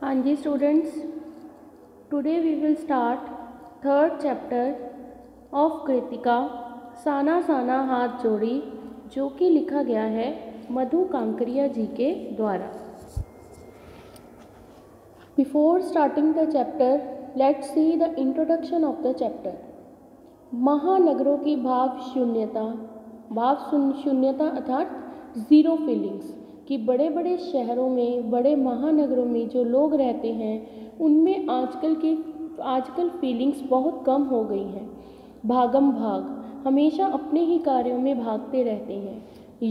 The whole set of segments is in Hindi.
हाँ जी students, today we will start third chapter of Kritika Sana Sana Hath Jodi, जो कि लिखा गया है मधु कांकरिया जी के द्वारा। Before starting the chapter, let's see the introduction of the chapter. महानगरों की भाव शून्यता अर्थात ज़ीरो फीलिंग्स कि बड़े बड़े शहरों में, बड़े महानगरों में जो लोग रहते हैं उनमें आजकल फीलिंग्स बहुत कम हो गई हैं। भागम भाग, हमेशा अपने ही कार्यों में भागते रहते हैं।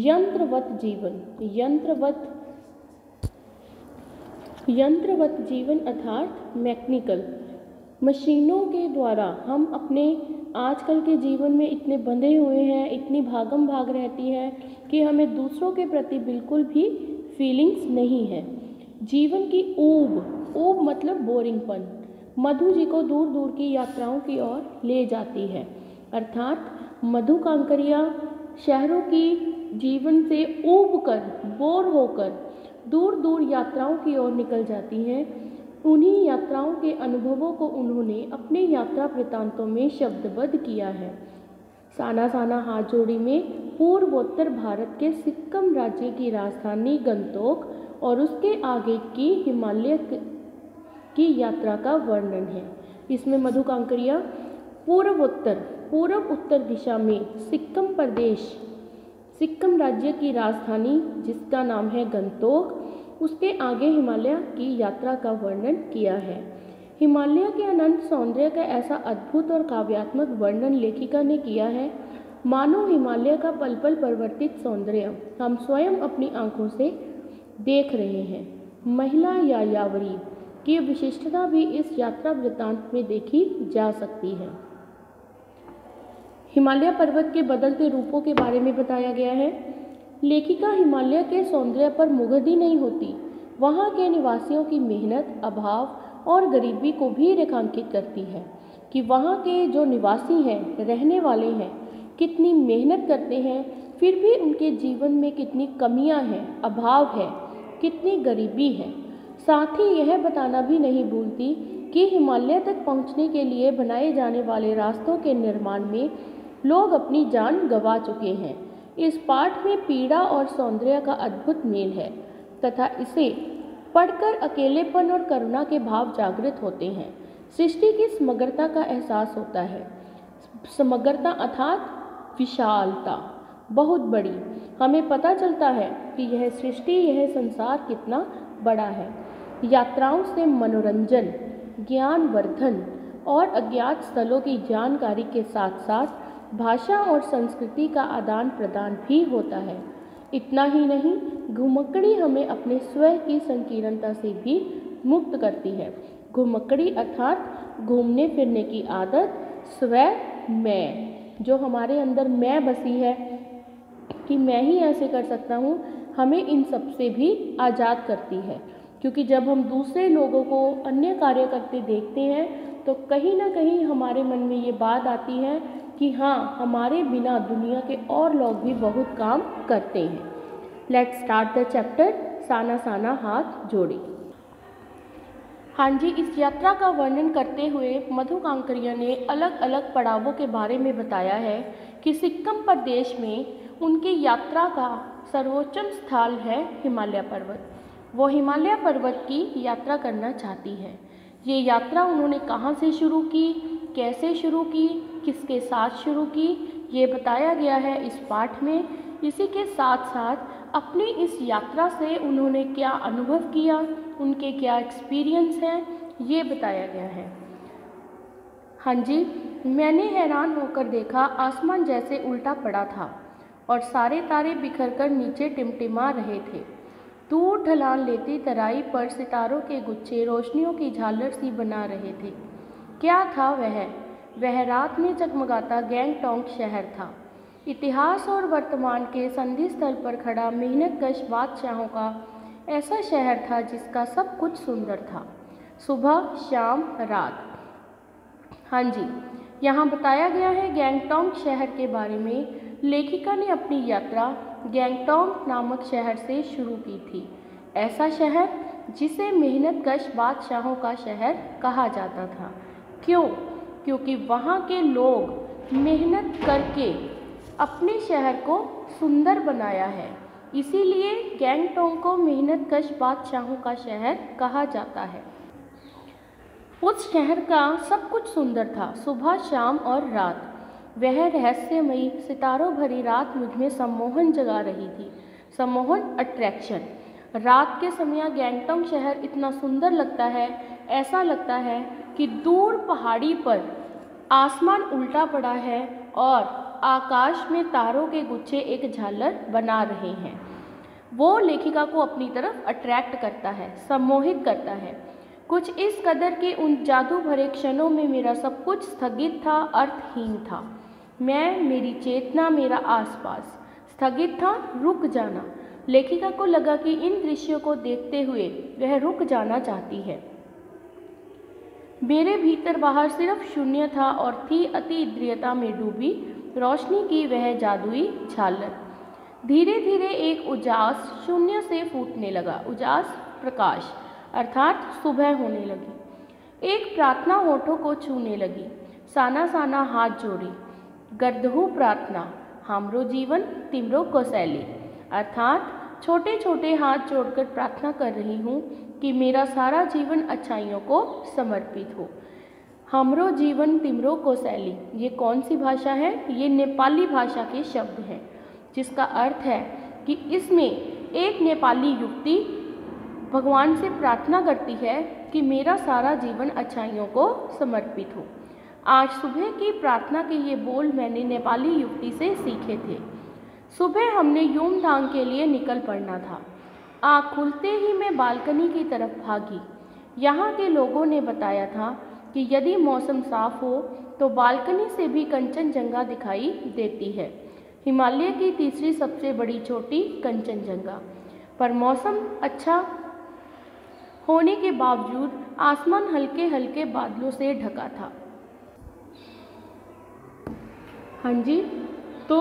यंत्रवत जीवन अर्थात मैकेनिकल, मशीनों के द्वारा हम अपने आजकल के जीवन में इतने बंधे हुए हैं, इतनी भागम भाग रहती है कि हमें दूसरों के प्रति बिल्कुल भी फीलिंग्स नहीं है। जीवन की ऊब मतलब बोरिंगपन मधु जी को दूर दूर की यात्राओं की ओर ले जाती है, अर्थात मधु कांकरिया शहरों की जीवन से ऊब कर, बोर होकर दूर दूर यात्राओं की ओर निकल जाती हैं। उन्हीं यात्राओं के अनुभवों को उन्होंने अपने यात्रा वृत्तांतों में शब्दबद्ध किया है। साना साना हाथ जोड़ी में पूर्वोत्तर भारत के सिक्किम राज्य की राजधानी गंगटोक और उसके आगे की हिमालय की यात्रा का वर्णन है। इसमें मधु कांकरिया पूर्व उत्तर दिशा में सिक्किम राज्य की राजधानी जिसका नाम है गंगटोक, उसके आगे हिमालय की यात्रा का वर्णन किया है। हिमालय के अनंत सौंदर्य का ऐसा अद्भुत और काव्यात्मक वर्णन लेखिका ने किया है, मानो हिमालय का पल पल परिवर्तित सौंदर्य हम स्वयं अपनी आंखों से देख रहे हैं। महिला यायावरी की विशिष्टता भी इस यात्रा वृत्तांत में देखी जा सकती है। हिमालय पर्वत के बदलते रूपों के बारे में बताया गया है। लेखिका हिमालय के सौंदर्य पर मुग्ध ही नहीं होती, वहाँ के निवासियों की मेहनत, अभाव और गरीबी को भी रेखांकित करती है कि वहाँ के जो निवासी हैं, रहने वाले हैं, कितनी मेहनत करते हैं, फिर भी उनके जीवन में कितनी कमियाँ हैं, अभाव है, कितनी गरीबी है। साथ ही यह बताना भी नहीं भूलती कि हिमालय तक पहुँचने के लिए बनाए जाने वाले रास्तों के निर्माण में लोग अपनी जान गंवा चुके हैं। इस पाठ में पीड़ा और सौंदर्य का अद्भुत मेल है तथा इसे पढ़कर अकेलेपन और करुणा के भाव जागृत होते हैं। सृष्टि की समग्रता का एहसास होता है। समग्रता अर्थात विशालता, बहुत बड़ी। हमें पता चलता है कि यह सृष्टि, यह संसार कितना बड़ा है। यात्राओं से मनोरंजन, ज्ञानवर्धन और अज्ञात स्थलों की जानकारी के साथ साथ भाषा और संस्कृति का आदान प्रदान भी होता है। इतना ही नहीं, घुमक्कड़ी हमें अपने स्वयं की संकीर्णता से भी मुक्त करती है। घुमक्कड़ी अर्थात घूमने फिरने की आदत, मैं, जो हमारे अंदर मैं बसी है कि मैं ही ऐसे कर सकता हूँ, हमें इन सब से भी आज़ाद करती है। क्योंकि जब हम दूसरे लोगों को अन्य कार्य करते देखते हैं तो कहीं ना कहीं हमारे मन में ये बात आती है कि हाँ, हमारे बिना दुनिया के और लोग भी बहुत काम करते हैं। लेट्स स्टार्ट द चैप्टर साना साना हाथ जोड़ी। हाँ जी, इस यात्रा का वर्णन करते हुए मधु कांकरिया ने अलग अलग पड़ावों के बारे में बताया है कि सिक्किम प्रदेश में उनकी यात्रा का सर्वोच्च स्थल है हिमालय पर्वत। वो हिमालय पर्वत की यात्रा करना चाहती है। ये यात्रा उन्होंने कहाँ से शुरू की, कैसे शुरू की, किसके साथ शुरू की, ये बताया गया है इस पाठ में। इसी के साथ साथ अपनी इस यात्रा से उन्होंने क्या अनुभव किया, उनके क्या एक्सपीरियंस हैं, ये बताया गया है। हाँ जी, मैंने हैरान होकर देखा, आसमान जैसे उल्टा पड़ा था और सारे तारे बिखरकर नीचे टिमटिमा रहे थे। दूर ढलान लेती तराई पर सितारों के गुच्छे रोशनियों की झालर सी बना रहे थे। क्या था वह रात में जगमगाता गैंगटॉक शहर था। इतिहास और वर्तमान के संधि स्थल पर खड़ा मेहनतकश बादशाहों का ऐसा शहर था जिसका सब कुछ सुंदर था, सुबह, शाम, रात। हाँ जी, यहाँ बताया गया है गैंगटॉक शहर के बारे में। लेखिका ने अपनी यात्रा गैंगटॉक नामक शहर से शुरू की थी। ऐसा शहर जिसे मेहनतकश बादशाहों का शहर कहा जाता था। क्यों? क्योंकि वहाँ के लोग मेहनत करके अपने शहर को सुंदर बनाया है, इसीलिए गैंगटॉक को मेहनतकश बादशाहों का शहर कहा जाता है। उस शहर का सब कुछ सुंदर था, सुबह, शाम और रात। वह रहस्यमयी सितारों भरी रात मुझ में सम्मोहन जगा रही थी, सम्मोहन, अट्रैक्शन। रात के समय गैंगटॉक शहर इतना सुंदर लगता है, ऐसा लगता है कि दूर पहाड़ी पर आसमान उल्टा पड़ा है और आकाश में तारों के गुच्छे एक झालर बना रहे हैं। वो लेखिका को अपनी तरफ अट्रैक्ट करता है, सम्मोहित करता है। कुछ इस कदर के उन जादू भरे क्षणों में मेरा सब कुछ स्थगित था, अर्थहीन था। मैं, मेरी चेतना, मेरा आसपास स्थगित था, रुक जाना। लेखिका को लगा कि इन दृश्यों को देखते हुए वह रुक जाना चाहती है। मेरे भीतर बाहर सिर्फ शून्य था और थी अति इंद्रियता में डूबी रोशनी की वह जादुई झालर। धीरे धीरे एक उजास शून्य से फूटने लगा, उजास प्रकाश अर्थात सुबह होने लगी। एक प्रार्थना होठों को छूने लगी, साना साना हाथ जोड़ी, गर्दहू प्रार्थना, हमरो जीवन तिमरो कोसैली, अर्थात छोटे छोटे हाथ जोड़कर प्रार्थना कर रही हूँ कि मेरा सारा जीवन अच्छाइयों को समर्पित हो। हमरो जीवन तिमरो कोसैली, ये कौन सी भाषा है? ये नेपाली भाषा के शब्द हैं, जिसका अर्थ है कि इसमें एक नेपाली युवती भगवान से प्रार्थना करती है कि मेरा सारा जीवन अच्छाइयों को समर्पित हो। आज सुबह की प्रार्थना के ये बोल मैंने नेपाली युवती से सीखे थे। सुबह हमने यूमथांग के लिए निकल पड़ना था। आँख खुलते ही मैं बालकनी की तरफ भागी। यहाँ के लोगों ने बताया था कि यदि मौसम साफ हो तो बालकनी से भी कंचनजंगा दिखाई देती है, हिमालय की तीसरी सबसे बड़ी चोटी कंचनजंगा। पर मौसम अच्छा होने के बावजूद आसमान हल्के हल्के बादलों से ढका था। हाँ जी, तो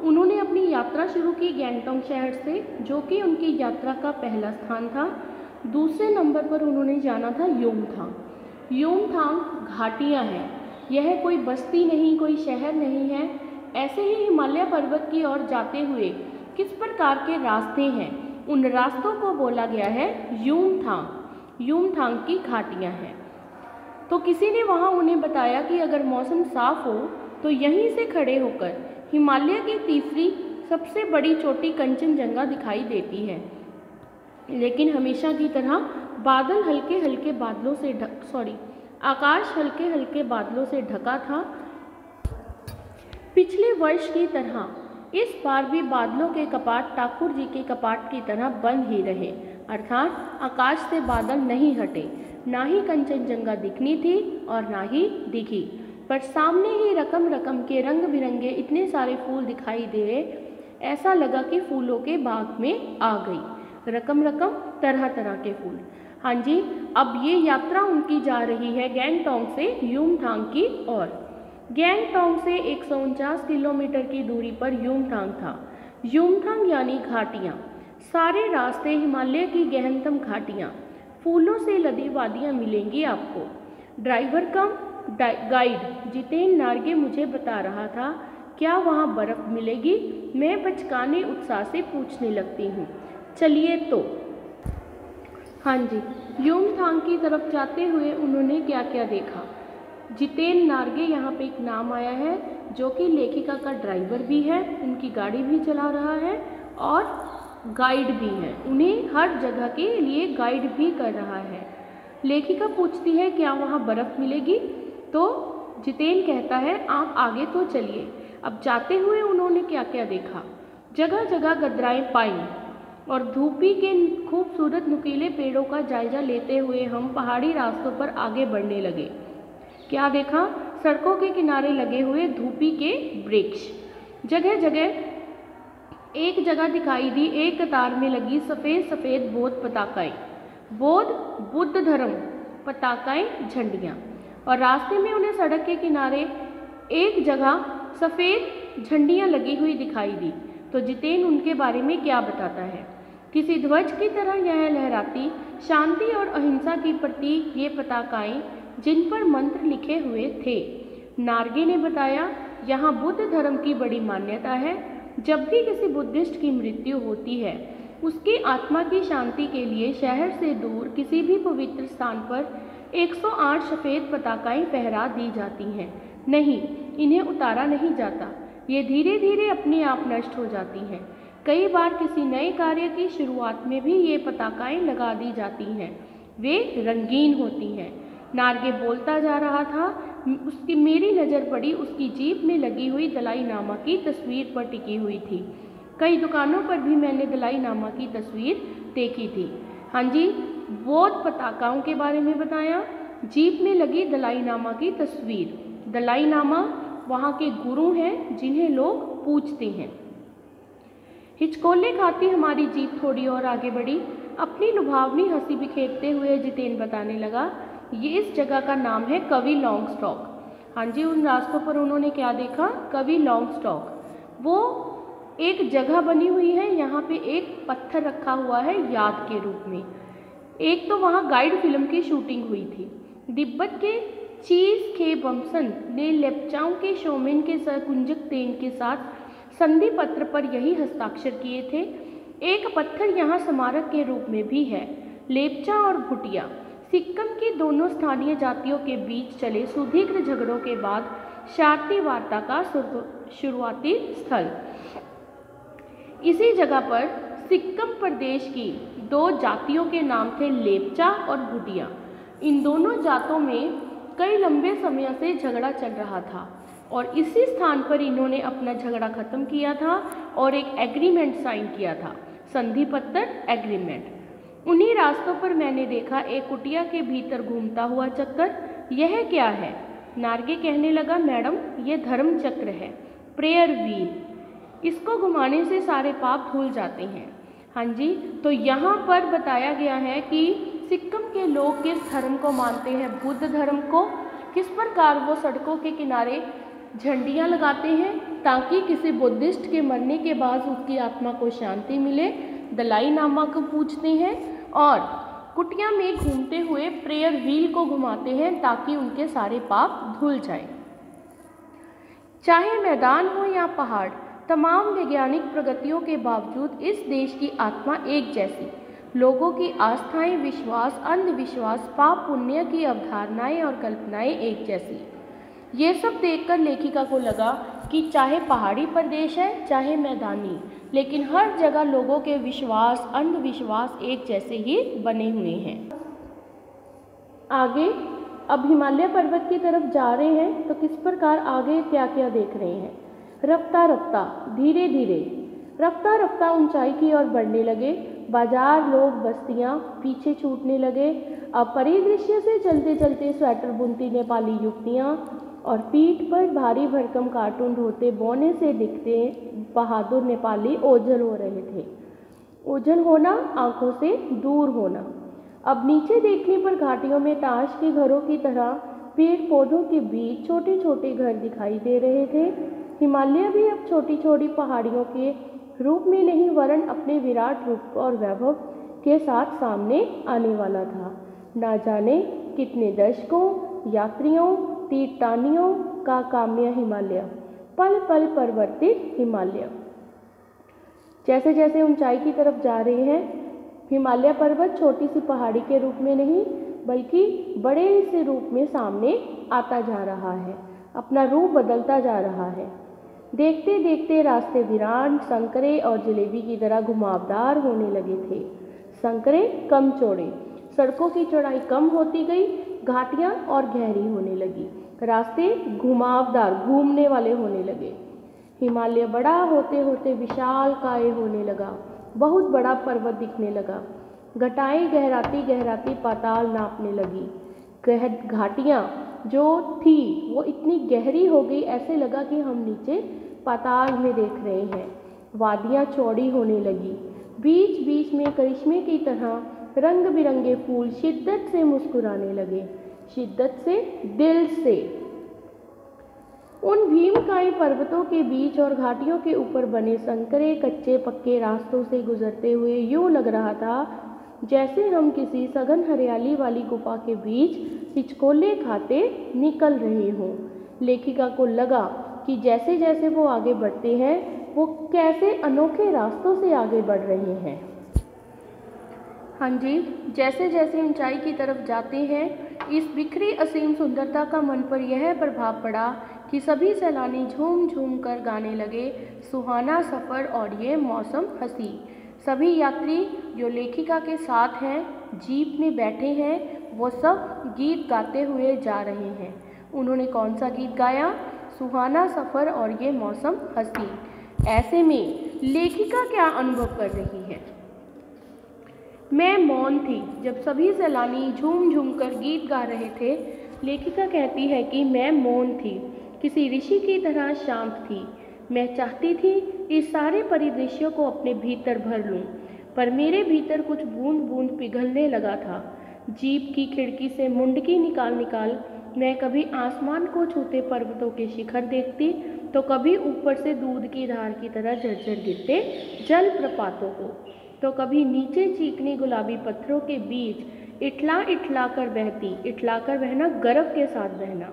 उन्होंने अपनी यात्रा शुरू की गैंगटॉक शहर से, जो कि उनकी यात्रा का पहला स्थान था। दूसरे नंबर पर उन्होंने जाना था यूमथांग। यूमथांग घाटियाँ हैं, यह कोई बस्ती नहीं, कोई शहर नहीं है। ऐसे ही हिमालय पर्वत की ओर जाते हुए किस प्रकार के रास्ते हैं, उन रास्तों को बोला गया है यूमथांग। यूमथांग की घाटियाँ हैं। तो किसी ने वहाँ उन्हें बताया कि अगर मौसम साफ हो तो यहीं से खड़े होकर हिमालय की तीसरी सबसे बड़ी चोटी कंचनजंगा दिखाई देती है। लेकिन हमेशा की तरह बादल हल्के हल्के बादलों से आकाश हल्के हल्के बादलों से ढका था। पिछले वर्ष की तरह इस बार भी बादलों के कपाट ठाकुर जी के कपाट की तरह बंद ही रहे, अर्थात आकाश से बादल नहीं हटे। ना ही कंचनजंगा दिखनी थी और ना ही दिखी, पर सामने ही रकम रकम के रंग बिरंगे इतने सारे फूल दिखाई दे, ऐसा लगा कि फूलों के बाग में आ गई। रकम रकम तरह तरह के फूल। हाँ जी, अब ये यात्रा उनकी जा रही है गैंगटॉक से यूमथांग की ओर। गैंगटॉक से 149 किलोमीटर की दूरी पर यूमथांग था। यूमथांग यानी घाटियाँ, सारे रास्ते हिमालय की गहनतम घाटियाँ, फूलों से लदी वादियाँ मिलेंगी आपको। ड्राइवर कम गाइड जितेन नार्गे मुझे बता रहा था, क्या वहाँ बर्फ़ मिलेगी? मैं बचकाने उत्साह से पूछने लगती हूँ, चलिए तो। हाँ जी, यूमथांग की तरफ जाते हुए उन्होंने क्या क्या देखा। जितेन नार्गे यहाँ पे एक नाम आया है, जो कि लेखिका का ड्राइवर भी है, उनकी गाड़ी भी चला रहा है और गाइड भी है, उन्हें हर जगह के लिए गाइड भी कर रहा है। लेखिका पूछती है क्या वहाँ बर्फ़ मिलेगी, तो जितेन कहता है आप आगे तो चलिए। अब जाते हुए उन्होंने क्या क्या देखा। जगह जगह गदराएं पाई और धूपी के खूबसूरत नुकीले पेड़ों का जायजा लेते हुए हम पहाड़ी रास्तों पर आगे बढ़ने लगे। क्या देखा? सड़कों के किनारे लगे हुए धूपी के वृक्ष, जगह जगह एक जगह दिखाई दी एक कतार में लगी सफ़ेद सफ़ेद बौद्ध पताकाएँ, बौद्ध बुद्ध धर्म पताकाएँ, झंडियाँ। और रास्ते में उन्हें सड़क के किनारे एक जगह सफ़ेद झंडियाँ लगी हुई दिखाई दी। तो जितेन उनके बारे में क्या बताता है। किसी ध्वज की तरह यह लहराती शांति और अहिंसा की प्रतीक ये पताकाएं जिन पर मंत्र लिखे हुए थे। नार्गे ने बताया, यहाँ बुद्ध धर्म की बड़ी मान्यता है। जब भी किसी बुद्धिस्ट की मृत्यु होती है, उसकी आत्मा की शांति के लिए शहर से दूर किसी भी पवित्र स्थान पर 108 सफ़ेद पताकाएं फहरा दी जाती हैं। नहीं, इन्हें उतारा नहीं जाता। ये धीरे धीरे अपने आप नष्ट हो जाती हैं। कई बार किसी नए कार्य की शुरुआत में भी ये पताकाएं लगा दी जाती हैं। वे रंगीन होती हैं। नार्गे बोलता जा रहा था। उसकी मेरी नज़र पड़ी उसकी जीप में लगी हुई दलाई लामा की तस्वीर पर टिकी हुई थी। कई दुकानों पर भी मैंने दलाई लामा की तस्वीर देखी थी। हाँ जी, बौद्ध पताकाओं के बारे में बताया। जीप में लगी दलाई लामा की तस्वीर। दलाई लामा वहाँ के गुरु हैं जिन्हें लोग पूजते हैं। हिचकोले खाती हमारी जीप थोड़ी और आगे बढ़ी। अपनी लुभावनी हंसी बिखेरते हुए जितेन बताने लगा, ये इस जगह का नाम है कवि लॉन्गस्टॉक। हाँ जी, उन रास्तों पर उन्होंने क्या देखा? कवि लॉन्गस्टॉक। वो एक जगह बनी हुई है, यहाँ पे एक पत्थर रखा हुआ है याद के रूप में। एक तो वहाँ गाइड फिल्म की शूटिंग हुई थी। तिब्बत के चीज खेबमसन ने लेप्चाओं के शोमेन के कुंजक तेन के साथ संधि पत्र पर यही हस्ताक्षर किए थे। एक पत्थर यहाँ स्मारक के रूप में भी है। लेप्चा और भुटिया सिक्किम की दोनों स्थानीय जातियों के बीच चले सुदीर्घ झगड़ों के बाद शांति वार्ता का शुरुआती स्थल। इसी जगह पर सिक्किम प्रदेश की दो जातियों के नाम थे लेप्चा और भुटिया। इन दोनों जातों में कई लंबे समय से झगड़ा चल रहा था और इसी स्थान पर इन्होंने अपना झगड़ा खत्म किया था और एक एग्रीमेंट साइन किया था, संधि पत्र एग्रीमेंट। उन्हीं रास्तों पर मैंने देखा एक कुटिया के भीतर घूमता हुआ चक्कर। यह क्या है? नार्गे कहने लगा, मैडम, ये धर्म चक्र है, प्रेयर व्हील। इसको घुमाने से सारे पाप धुल जाते हैं। हाँ जी, तो यहाँ पर बताया गया है कि सिक्किम के लोग किस धर्म को मानते हैं, बुद्ध धर्म को। किस प्रकार वो सड़कों के किनारे झंडियाँ लगाते हैं ताकि किसी बुद्धिस्ट के मरने के बाद उसकी आत्मा को शांति मिले। दलाई लामा को पूजते हैं और कुटिया में घूमते हुए प्रेयर व्हील को घुमाते हैं ताकि उनके सारे पाप धुल जाएं। चाहे मैदान हो या पहाड़, तमाम वैज्ञानिक प्रगतियों के बावजूद इस देश की आत्मा एक जैसी। लोगों की आस्थाएं, विश्वास, अंधविश्वास, पाप पुण्य की अवधारणाएं और कल्पनाएं एक जैसी। ये सब देखकर लेखिका को लगा कि चाहे पहाड़ी प्रदेश है चाहे मैदानी, लेकिन हर जगह लोगों के विश्वास, अंधविश्वास एक जैसे ही बने हुए हैं। आगे अब हिमालय पर्वत की तरफ जा रहे हैं तो किस प्रकार आगे क्या क्या देख रहे हैं। रफ्ता रफ्ता, धीरे धीरे, रफ्ता रफ्ता ऊंचाई की ओर बढ़ने लगे। बाजार, लोग, बस्तियां पीछे छूटने लगे। अब परिदृश्य से चलते चलते स्वेटर बुनती नेपाली युवतियां और पीठ पर भारी भरकम कार्टून ढोते बौने से दिखते बहादुर नेपाली ओझल हो रहे थे। ओझल होना, आंखों से दूर होना। अब नीचे देखने पर घाटियों में ताश के घरों की तरह पेड़ पौधों के बीच छोटे छोटे घर दिखाई दे रहे थे। हिमालय भी अब छोटी छोटी पहाड़ियों के रूप में नहीं वरन अपने विराट रूप और वैभव के साथ सामने आने वाला था। ना जाने कितने दशकों, यात्रियों, तीर्थयात्रियों का काम्य हिमालय, पल पल परिवर्तित हिमालय। जैसे जैसे ऊंचाई की तरफ जा रहे हैं, हिमालय पर्वत छोटी सी पहाड़ी के रूप में नहीं बल्कि बड़े से रूप में सामने आता जा रहा है, अपना रूप बदलता जा रहा है। देखते देखते रास्ते वीरान, संकरे और जलेबी की तरह घुमावदार होने लगे थे। संकरे कम चौड़े, सड़कों की चौड़ाई कम होती गई, घाटियाँ और गहरी होने लगी, रास्ते घुमावदार, घूमने वाले होने लगे। हिमालय बड़ा होते होते विशाल काय होने लगा, बहुत बड़ा पर्वत दिखने लगा। घटाएं गहराती गहराती पाताल नापने लगी। घाटियाँ जो थी वो इतनी गहरी हो गई, ऐसे लगा कि हम नीचे पाताल में देख रहे हैं। वादियाँ चौड़ी होने लगी, बीच बीच में करिश्मे की तरह रंग बिरंगे फूल शिद्दत से मुस्कुराने लगे, शिद्दत से, दिल से। उन भीमकाय पर्वतों के बीच और घाटियों के ऊपर बने संकरे कच्चे पक्के रास्तों से गुजरते हुए यूं लग रहा था जैसे हम किसी सघन हरियाली वाली गुफा के बीच हिचकोले खाते निकल रहे हों। लेखिका को लगा कि जैसे जैसे वो आगे बढ़ते हैं वो कैसे अनोखे रास्तों से आगे बढ़ रहे हैं। हाँ जी, जैसे जैसे ऊंचाई की तरफ जाते हैं इस बिखरी असीम सुंदरता का मन पर यह प्रभाव पड़ा कि सभी सैलानी झूम झूम कर गाने लगे, सुहाना सफ़र और ये मौसम हंसी। सभी यात्री जो लेखिका के साथ हैं, जीप में बैठे हैं, वो सब गीत गाते हुए जा रहे हैं। उन्होंने कौन सा गीत गाया? सुहाना सफ़र और ये मौसम हंसी। ऐसे में लेखिका क्या अनुभव कर रही है? मैं मौन थी जब सभी सैलानी झूम झूम कर गीत गा रहे थे। लेखिका कहती है कि मैं मौन थी, किसी ऋषि की तरह शांत थी। मैं चाहती थी इस सारे परिदृश्यों को अपने भीतर भर लूं, पर मेरे भीतर कुछ बूंद बूंद पिघलने लगा था। जीप की खिड़की से मुंडकी निकाल निकाल मैं कभी आसमान को छूते पर्वतों के शिखर देखती तो कभी ऊपर से दूध की धार की तरह झरझर गिरते जलप्रपातों को, तो कभी नीचे चीकने गुलाबी पत्थरों के बीच इठला कर बहती, इठला कर बहना गर्व के साथ बहना,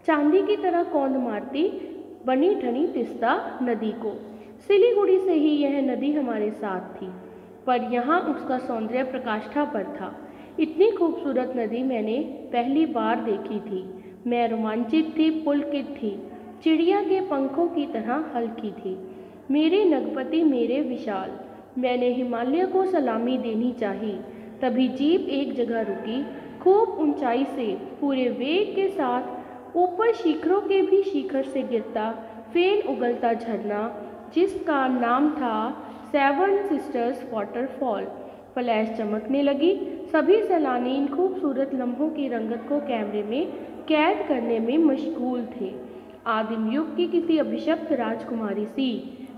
चांदी की तरह कौंध मारती बनी ठनी तिस्ता नदी को। सिलीगुड़ी से ही यह नदी हमारे साथ थी, पर यहाँ उसका सौंदर्य प्रकाष्ठा पर था। इतनी खूबसूरत नदी मैंने पहली बार देखी थी। मैं रोमांचित थी, पुलकित थी, चिड़िया के पंखों की तरह हल्की थी। मेरे नगपति मेरे विशाल, मैंने हिमालय को सलामी देनी चाही। तभी जीप एक जगह रुकी। खूब ऊंचाई से पूरे वेग के साथ ऊपर शिखरों के भी शिखर से गिरता फेन उगलता झरना, जिसका नाम था सेवन सिस्टर्स वाटरफॉल, फ्लैश चमकने लगी। सभी सैलानी इन खूबसूरत लम्हों की रंगत को कैमरे में कैद करने में मशगूल थे। आदिम युग की किसी अभिशप्त राजकुमारी सी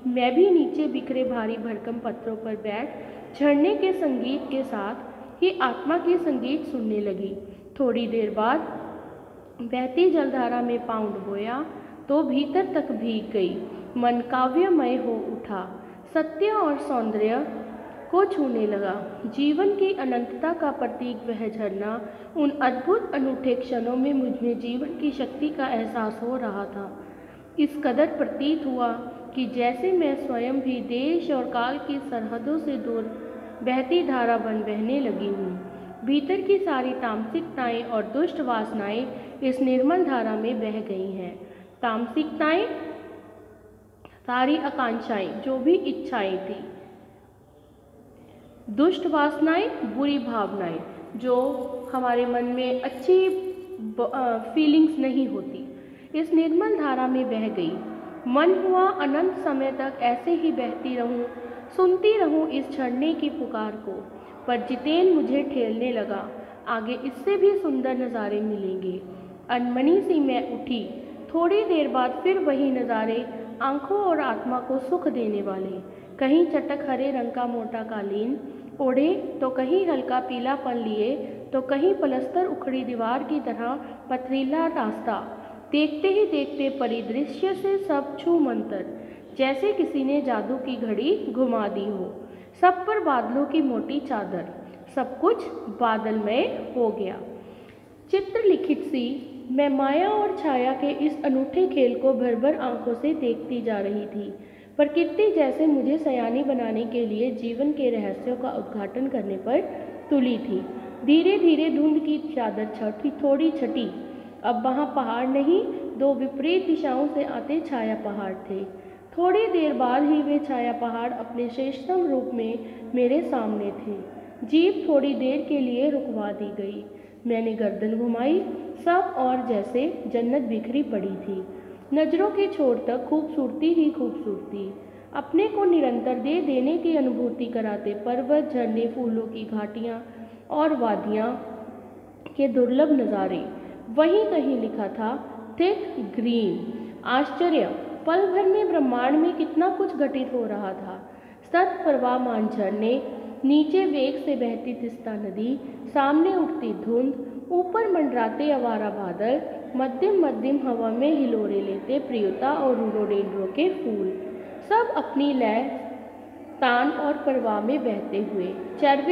मैं भी नीचे बिखरे भारी भरकम पत्थरों पर बैठ झरने के संगीत के साथ ही आत्मा के संगीत सुनने लगी। थोड़ी देर बाद बहती जलधारा में पाँव डुबोया तो भीतर तक भीग गई। मन काव्यमय हो उठा, सत्य और सौंदर्य को छूने लगा। जीवन की अनंतता का प्रतीक वह झरना। उन अद्भुत अनूठे क्षणों में मुझमें जीवन की शक्ति का एहसास हो रहा था। इस कदर प्रतीत हुआ कि जैसे मैं स्वयं भी देश और काल की सरहदों से दूर बहती धारा बन बहने लगी हूँ। भीतर की सारी तामसिकताएं और दुष्ट वासनाएं इस निर्मल धारा में बह गई हैं। तामसिकताएं, सारी आकांक्षाएं, जो भी इच्छाएं थी, दुष्ट वासनाएं, बुरी भावनाएं, जो हमारे मन में अच्छी फीलिंग्स नहीं होती, इस निर्मल धारा में बह गई। मन हुआ अनंत समय तक ऐसे ही बहती रहूं, सुनती रहूं इस झरने की पुकार को, पर जितेन मुझे ठेलने लगा। आगे इससे भी सुंदर नज़ारे मिलेंगे। अनमनी सी मैं उठी। थोड़ी देर बाद फिर वही नज़ारे, आंखों और आत्मा को सुख देने वाले। कहीं चटक हरे रंग का मोटा कालीन ओढ़े तो कहीं हल्का पीलापन लिए तो कहीं पलस्तर उखड़ी दीवार की तरह पथरीला रास्ता। देखते ही देखते परिदृश्य से सब छू मंतर, जैसे किसी ने जादू की घड़ी घुमा दी हो। सब पर बादलों की मोटी चादर, सब कुछ बादलमय हो गया। चित्रलिखित सी मैं माया और छाया के इस अनूठे खेल को भर भर आंखों से देखती जा रही थी। प्रकृति जैसे मुझे सयानी बनाने के लिए जीवन के रहस्यों का उद्घाटन करने पर तुली थी। धीरे धीरे धुंध की चादर थोड़ी छटी। अब वहाँ पहाड़ नहीं, दो विपरीत दिशाओं से आते छाया पहाड़ थे। थोड़ी देर बाद ही वे छाया पहाड़ अपने श्रेष्ठतम रूप में मेरे सामने थे। जीप थोड़ी देर के लिए रुकवा दी गई। मैंने गर्दन घुमाई। सब और जैसे जन्नत बिखरी पड़ी थी। नजरों के छोर तक खूबसूरती ही खूबसूरती, अपने को निरंतर दे देने की अनुभूति कराते पर्वत, झरने, फूलों की घाटियाँ और वादियाँ के दुर्लभ नज़ारे। वहीं कहीं लिखा था थिक ग्रीन। आश्चर्य, पल भर में ब्रह्मांड में कितना कुछ घटित हो रहा था। सत प्रवाहमान झरने, नीचे वेग से बहती तिस्ता नदी, सामने उठती धुंध, ऊपर मंडराते आवारा बादल, मध्यम मध्यम हवा में हिलोरे लेते प्रियता और रोडोडेंड्रो के फूल, सब अपनी लय, तान और परवाह में बहते हुए। चरवे